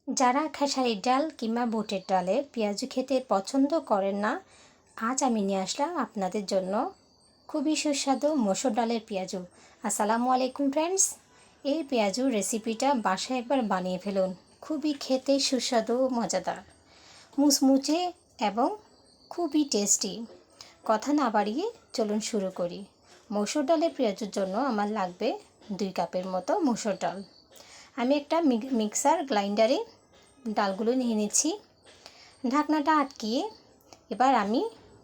যারা খেসারির ডাল কিংবা বুটের ডালের পেঁয়াজু খেতে পছন্দ করেন না, আজ আমি নিয়ে আসলাম আপনাদের জন্য খুবই সুস্বাদু মসুর ডালের পেঁয়াজু। আসসালামু আলাইকুম ফ্রেন্ডস। এই পেঁয়াজুর রেসিপিটা বাসায় একবার বানিয়ে ফেলুন। খুবই খেতে সুস্বাদু, মজাদার, মুচমুচে এবং খুবই টেস্টি। কথা না বাড়িয়ে চলুন শুরু করি। মসুর ডালের পেঁয়াজুর জন্য আমার লাগবে 2 কাপের মতো মসুর ডাল। আমি একটা মিক্সার গ্রাইন্ডারে ডালগুলো নিয়ে নিচ্ছি। ঢাকনাটা আটকিয়ে এবার আমি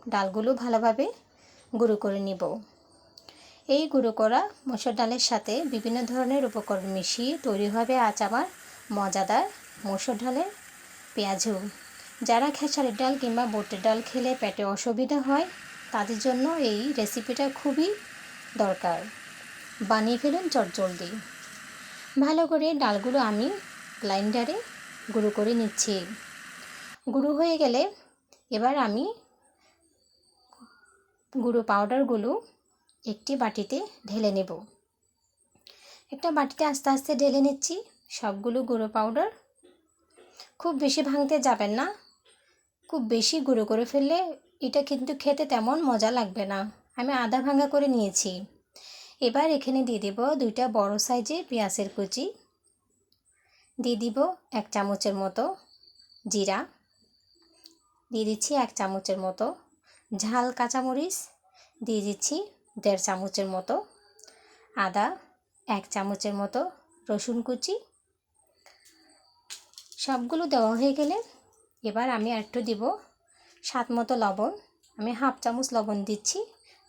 ডালগুলো ভালোভাবে গুঁড়ো করে নিব। এই গুঁড়ো করা মসুর ডালের সাথে বিভিন্ন ধরনের উপকরণ মিশিয়ে তৈরি হবে আজ আমার মজাদার মসুর ডালের পেঁয়াজু। যারা খেসারির ডাল কিংবা বুটের ডাল খেলে পেটে অসুবিধা হয়, তাদের জন্য এই রেসিপিটা খুবই দরকার। বানিয়ে ফেলুন চটজলদি। ভালো করে ডালগুলো আমি গ্রাইন্ডারে গুঁড়ো করে নিচ্ছি। গুঁড়ো হয়ে গেলে এবার আমি গুঁড়ো পাউডারগুলো একটি বাটিতে ঢেলে নেব। একটা বাটিতে আস্তে আস্তে ঢেলে নিচ্ছি সবগুলো গুঁড়ো পাউডার। খুব বেশি ভাঙতে যাবেন না, খুব বেশি গুঁড়ো করে ফেললে এটা কিন্তু খেতে তেমন মজা লাগবে না। আমি আধা ভাঙা করে নিয়েছি। এবার এখানে দিয়ে দেব 2টা বড় সাইজের পেঁয়াজের কুচি, দিয়ে দিব 1 চামচের মতো জিরা, দিয়ে দিচ্ছি 1 চামচের মতো ঝাল কাঁচামরিচ, দিয়ে দিচ্ছি 1.5 চামচের মতো আদা, 1 চামচের মতো রসুন কুচি। সবগুলো দেওয়া হয়ে গেলে এবার আমি একটু দিব স্বাদ মতো লবণ। আমি 1/2 চামচ লবণ দিচ্ছি,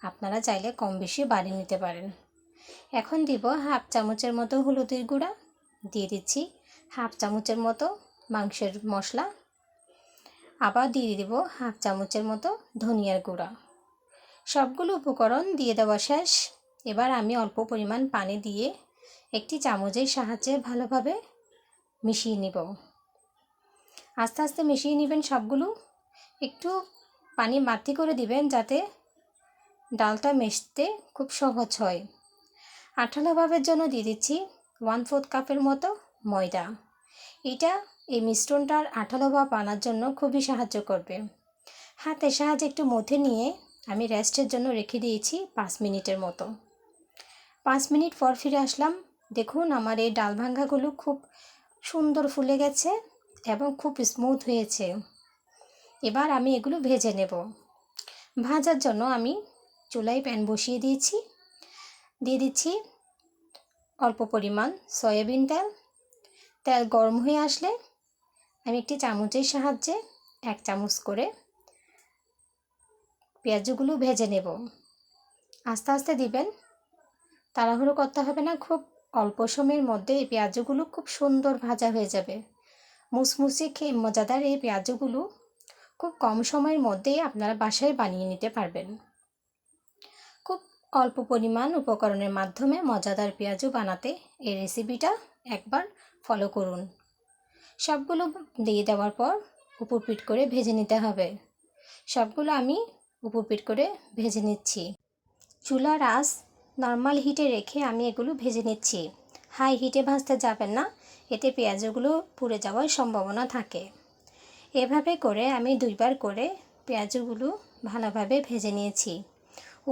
আপনারা চাইলে কম বেশি বাড়িয়ে নিতে পারেন। এখন দিব 1/2 চামচের মতো হলুদের গুঁড়া, দিয়ে দিচ্ছি 1/2 চামচের মতো মাংসের মশলা, আবার দিয়ে দেব 1/2 চামচের মতো ধনিয়ার গুঁড়া। সবগুলো উপকরণ দিয়ে দেওয়া শেষ। এবার আমি অল্প পরিমাণ পানি দিয়ে একটি চামচের সাহায্যে ভালোভাবে মিশিয়ে নিব। আস্তে আস্তে মিশিয়ে নেবেন সবগুলো। একটু পানি বাড়তি করে দিবেন যাতে ডালটা মেশতে খুব সহজ হয়। আঠালো ভাবের জন্য দিয়ে দিচ্ছি 1/4 কাপের মতো ময়দা। এটা এই মিশ্রণটার আঠালো ভাব আনার জন্য খুবই সাহায্য করবে। হাতের সাহায্যে একটু মথে নিয়ে আমি রেস্টের জন্য রেখে দিয়েছি 5 মিনিটের মতো। 5 মিনিট পর ফিরে আসলাম। দেখুন আমার এই ডাল ভাঙ্গাগুলো খুব সুন্দর ফুলে গেছে এবং খুব স্মুথ হয়েছে। এবার আমি এগুলো ভেজে নেব। ভাজার জন্য আমি চুলায় প্যান বসিয়ে দিয়েছি। দিয়ে দিচ্ছি অল্প পরিমাণ সয়াবিন তেল। তেল গরম হয়ে আসলে আমি একটি চামচের সাহায্যে 1 চামচ করে পেঁয়াজগুলো ভেজে নেব। আস্তে আস্তে দিবেন, তাড়াহুড়ো করতে হবে না। খুব অল্প সময়ের মধ্যে এই পেঁয়াজগুলো খুব সুন্দর ভাজা হয়ে যাবে। মুচমুচে খেয়ে মজাদার এই পেঁয়াজগুলো খুব কম সময়ের মধ্যেই আপনারা বাসায় বানিয়ে নিতে পারবেন। খুব অল্প পরিমাণ উপকরণের মাধ্যমে মজাদার পেঁয়াজু বানাতে এই রেসিপিটা একবার ফলো করুন। সবগুলো দিয়ে দেওয়ার পর উপর পিঠ করে ভেজে নিতে হবে। সবগুলো আমি উপর পিঠ করে ভেজে নিচ্ছি। চুলার আঁচ নর্মাল হিটে রেখে আমি এগুলো ভেজে নিচ্ছি। হাই হিটে ভাজতে যাবেন না, এতে পেঁয়াজগুলো পুড়ে যাওয়ার সম্ভাবনা থাকে। এভাবে করে আমি 2বার করে পেঁয়াজগুলো ভালোভাবে ভেজে নিয়েছি।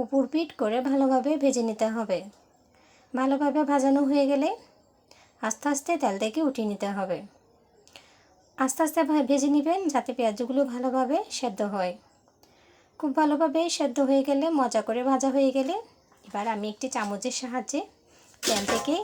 উপর পিঠ করে ভালোভাবে ভেজে নিতে হবে। ভালোভাবে ভাজানো হয়ে গেলে আস্তে আস্তে তেল থেকে উঠিয়ে নিতে হবে। আস্তে আস্তে ভেজে নেবেন যাতে পেঁয়াজগুলো ভালোভাবে সেদ্ধ হয়। খুব ভালোভাবে সেদ্ধ হয়ে গেলে, মজা করে ভাজা হয়ে গেলে, এবার আমি একটি চামচের সাহায্যে তেল থেকে